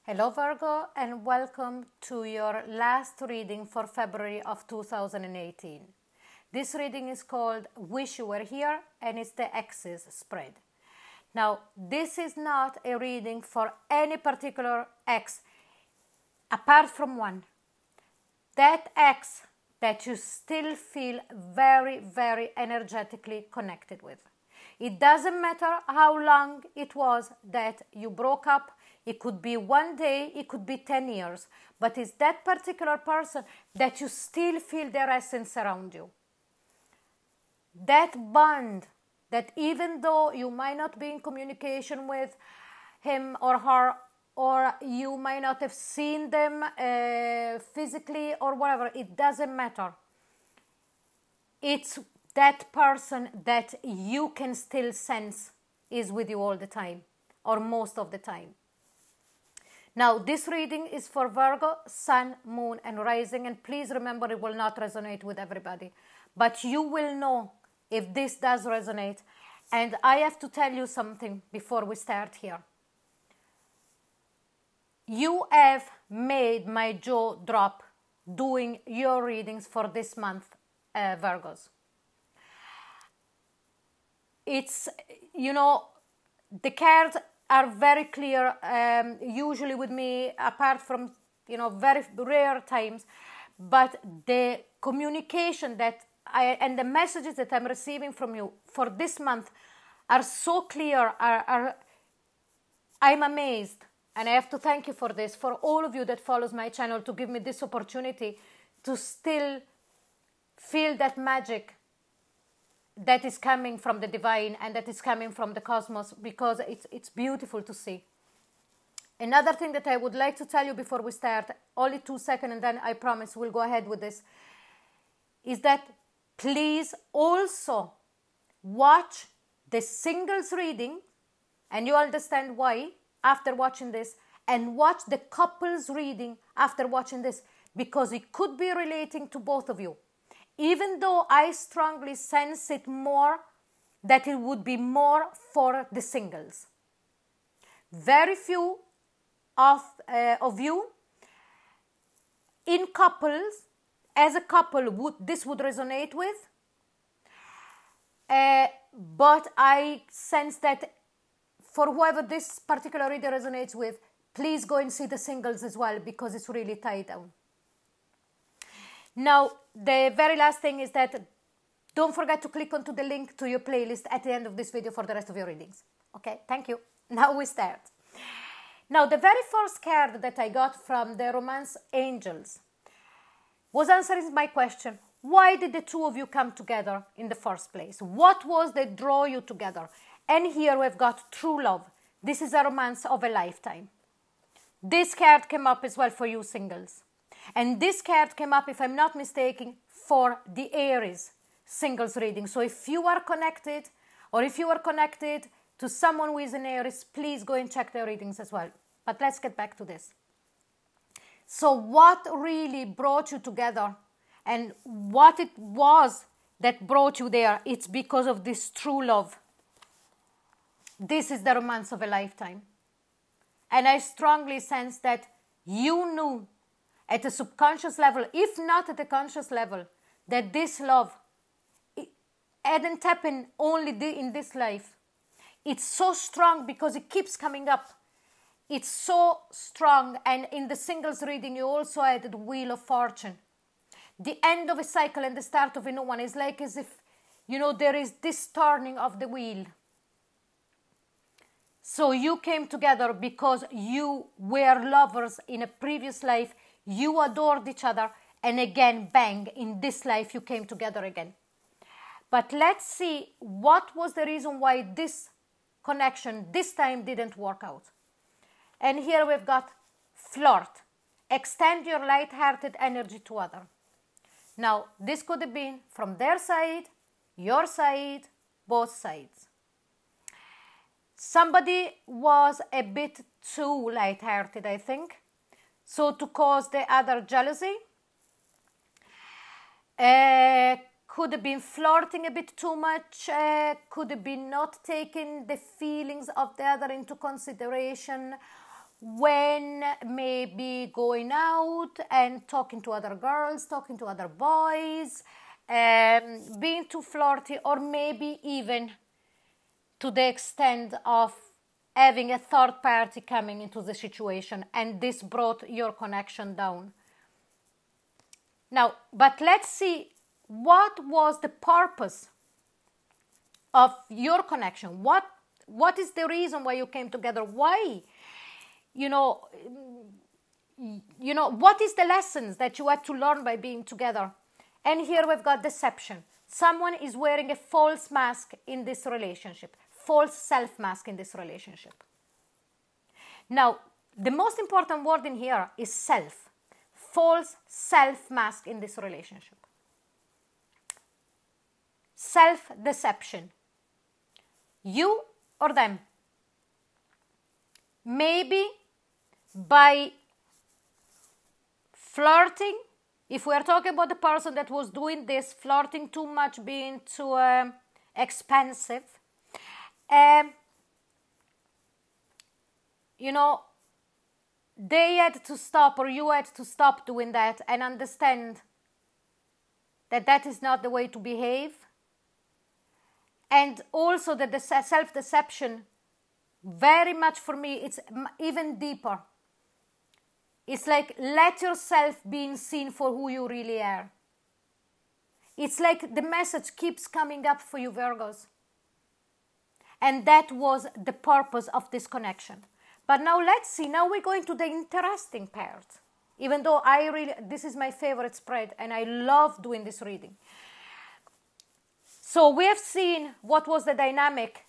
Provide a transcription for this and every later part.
Hello Virgo, and welcome to your last reading for February of 2018. This reading is called Wish You Were Here, and it's the EXES spread. Now, this is not a reading for any particular ex apart from one. That ex that you still feel very, very energetically connected with. It doesn't matter how long it was that you broke up. It could be one day, it could be 10 years, but it's that particular person that you still feel their essence around you. That bond that even though you might not be in communication with him or her, or you might not have seen them physically or whatever, it doesn't matter. It's that person that you can still sense is with you all the time, or most of the time. Now, this reading is for Virgo, Sun, Moon, and Rising, and please remember it will not resonate with everybody. But you will know if this does resonate. And I have to tell you something before we start here. You have made my jaw drop doing your readings for this month, Virgos. It's, the cards are very clear, usually with me, apart from, very rare times, but the communication that and the messages that I'm receiving from you for this month are so clear, I'm amazed, and I have to thank you for this, for all of you that follows my channel, to give me this opportunity to still feel that magic that is coming from the divine and that is coming from the cosmos, because it's beautiful to see. Another thing that I would like to tell you before we start, only 2 seconds and then I promise we'll go ahead with this, is that please also watch the singles reading, and you understand why after watching this, and watch the couples reading after watching this, because it could be relating to both of you. Even though I strongly sense it more, that it would be more for the singles. Very few of you in couples, as a couple, this would resonate with. But I sense that for whoever this particular reader resonates with, please go and see the singles as well, because it's really tied down. Now, the very last thing is that don't forget to click onto the link to your playlist at the end of this video for the rest of your readings. Okay, thank you. Now we start. Now, the very first card that I got from the Romance Angels was answering my question. Why did the two of you come together in the first place? What was that draw you together? And here we've got true love. This is a romance of a lifetime. This card came up as well for you singles. And this card came up, if I'm not mistaken, for the Aries singles reading. So if you are connected, or if you are connected to someone who is an Aries, please go and check their readings as well. But let's get back to this. So what really brought you together, and what it was that brought you there, it's because of this true love. This is the romance of a lifetime. And I strongly sense that you knew at a subconscious level, if not at a conscious level, that this love hadn't happened only in this life. It's so strong because it keeps coming up. It's so strong. And in the singles reading, you also had the Wheel of Fortune. The end of a cycle and the start of a new one is like as if, there is this turning of the wheel. So you came together because you were lovers in a previous life. You adored each other, and again, bang, in this life you came together again. But let's see what was the reason why this connection this time didn't work out. And here we've got flirt. Extend your light-hearted energy to others. Now, this could have been from their side, your side, both sides. Somebody was a bit too light-hearted, I think. So to cause the other jealousy, could have been flirting a bit too much, could have been not taking the feelings of the other into consideration, when maybe going out and talking to other girls, talking to other boys, being too flirty, or maybe even to the extent of having a third party coming into the situation, and this brought your connection down. Now, but let's see, what was the purpose of your connection? What is the reason why you came together? Why? You know, what is the lessons that you had to learn by being together? And here we've got deception. Someone is wearing a false mask in this relationship, false self-mask in this relationship. Now, the most important word in here is self. False self-mask in this relationship. Self-deception. You or them. Maybe by flirting, if we are talking about the person that was doing this, flirting too much, being too expensive, you know, they had to stop, or you had to stop doing that and understand that that is not the way to behave. And also that the self-deception, very much for me, it's even deeper. It's like, let yourself be seen for who you really are. It's like the message keeps coming up for you, Virgos. And that was the purpose of this connection. But now let's see, now we're going to the interesting part. Even though this is my favorite spread and I love doing this reading. So we have seen what was the dynamic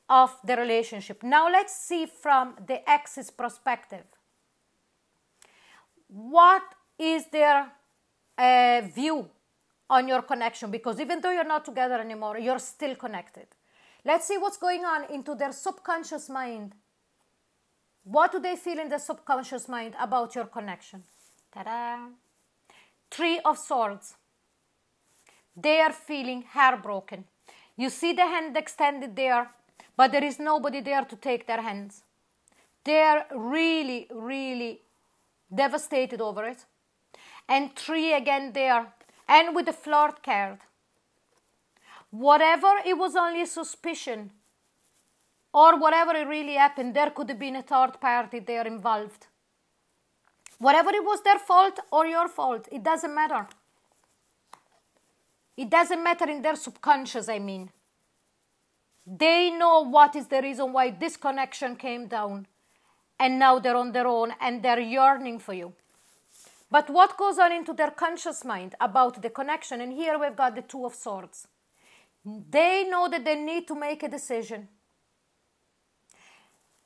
of the relationship. Now let's see from the ex's perspective. What is their view on your connection? Because even though you're not together anymore, you're still connected. Let's see what's going on into their subconscious mind. What do they feel in the subconscious mind about your connection? Ta-da! 3 of Swords. They are feeling heartbroken. You see the hand extended there, but there is nobody there to take their hands. They are really, really devastated over it. And 3 again there. And with the flirt card. Whatever it was only a suspicion, or whatever it really happened, there could have been a third party there involved. Whatever it was their fault or your fault, it doesn't matter. It doesn't matter in their subconscious, I mean. They know what is the reason why this connection came down. And now they're on their own and they're yearning for you. But what goes on into their conscious mind about the connection? And here we've got the 2 of Swords. They know that they need to make a decision.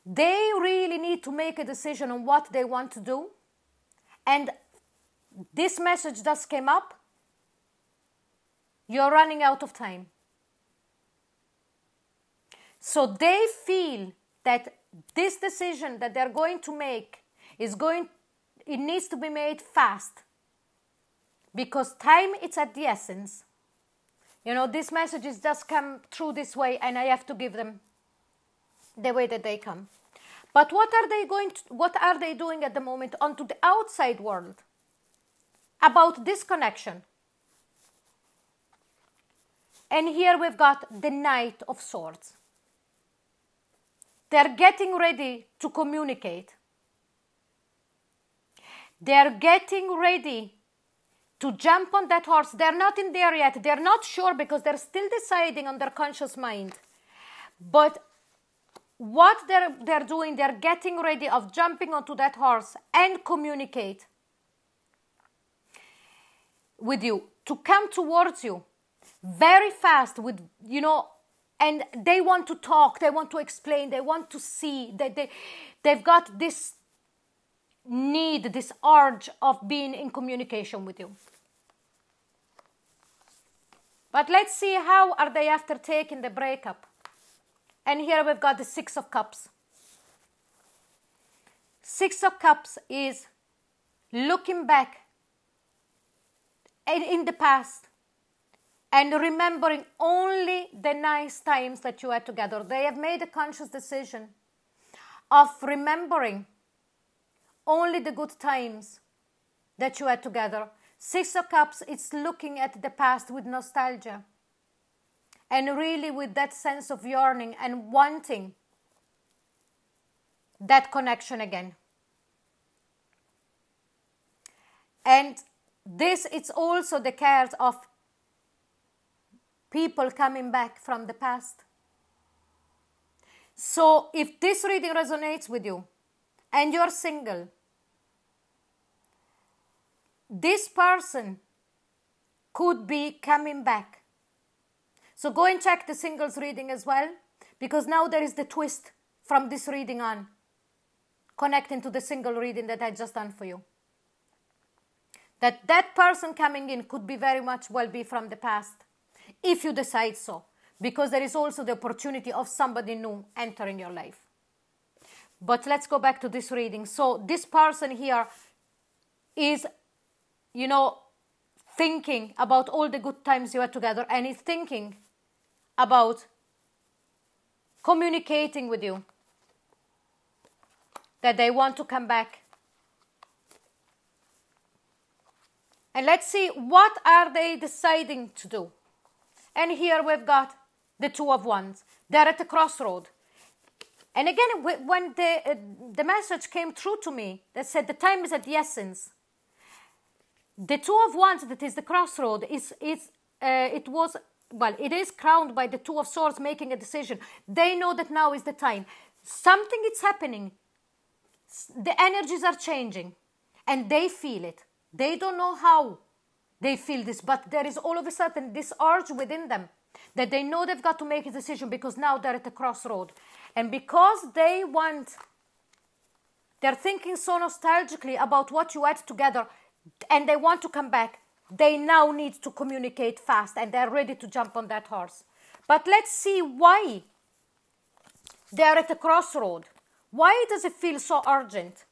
They really need to make a decision on what they want to do. And this message just came up. You're running out of time. So they feel that this decision that they're going to make it needs to be made fast. Because time is at the essence. You know, these messages just come through this way and I have to give them the way that they come. But what are they doing at the moment onto the outside world about this connection? And here we've got the Knight of Swords. They're getting ready to communicate. They're getting ready to jump on that horse. They're not in there yet. They're not sure because they're still deciding on their conscious mind. But what they're doing, they're getting ready of jumping onto that horse and communicate with you, to come towards you very fast with, you know, and they want to talk, they want to explain, they want to see, they've got this need, this urge of being in communication with you. But let's see how are they after taking the breakup. And here we've got the 6 of Cups. 6 of Cups is looking back in the past and remembering only the nice times that you had together. They have made a conscious decision of remembering only the good times that you had together. Six of Cups, it's looking at the past with nostalgia. And really with that sense of yearning and wanting that connection again. And this, it's also the card of people coming back from the past. So if this reading resonates with you and you're single, this person could be coming back. So go and check the singles reading as well, because now there is the twist from this reading on, connecting to the single reading that I just done for you. That person coming in could be very much well be from the past, if you decide so, because there is also the opportunity of somebody new entering your life. But let's go back to this reading. So this person here is, you know, thinking about all the good times you had together, and is thinking about communicating with you, that they want to come back. And let's see, what are they deciding to do? And here we've got the Two of Wands. They're at the crossroad. And again, when the message came through to me, that said the time is at the essence. The Two of Wands, that is the crossroad, it is crowned by the Two of Swords making a decision. They know that now is the time. Something is happening. The energies are changing. And they feel it. They don't know how they feel this, but there is all of a sudden this urge within them that they know they've got to make a decision, because now they're at a crossroad. And because they're thinking so nostalgically about what you had together, and they want to come back, they now need to communicate fast, and they're ready to jump on that horse. But let's see why they're at a crossroad. Why does it feel so urgent?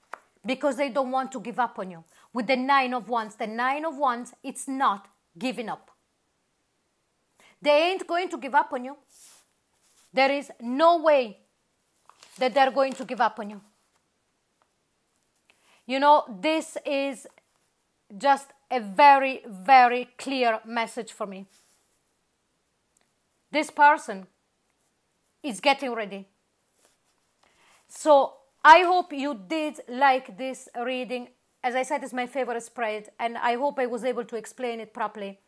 Because they don't want to give up on you. With the Nine of Wands, it's not giving up. They ain't going to give up on you. There is no way that they're going to give up on you. You know, this is just a very, very clear message for me. This person is getting ready. So I hope you did like this reading. As I said, it's my favorite spread, and I hope I was able to explain it properly.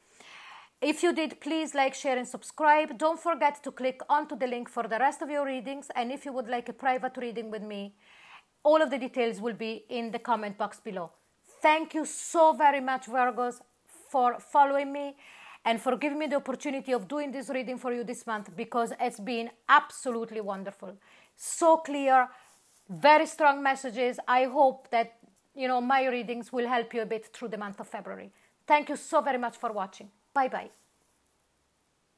If you did, please like, share and subscribe. Don't forget to click onto the link for the rest of your readings. And if you would like a private reading with me, all of the details will be in the comment box below. Thank you so very much, Virgos, for following me and for giving me the opportunity of doing this reading for you this month, because it's been absolutely wonderful. So clear, very strong messages. I hope that, you know, my readings will help you a bit through the month of February. Thank you so very much for watching. Bye-bye.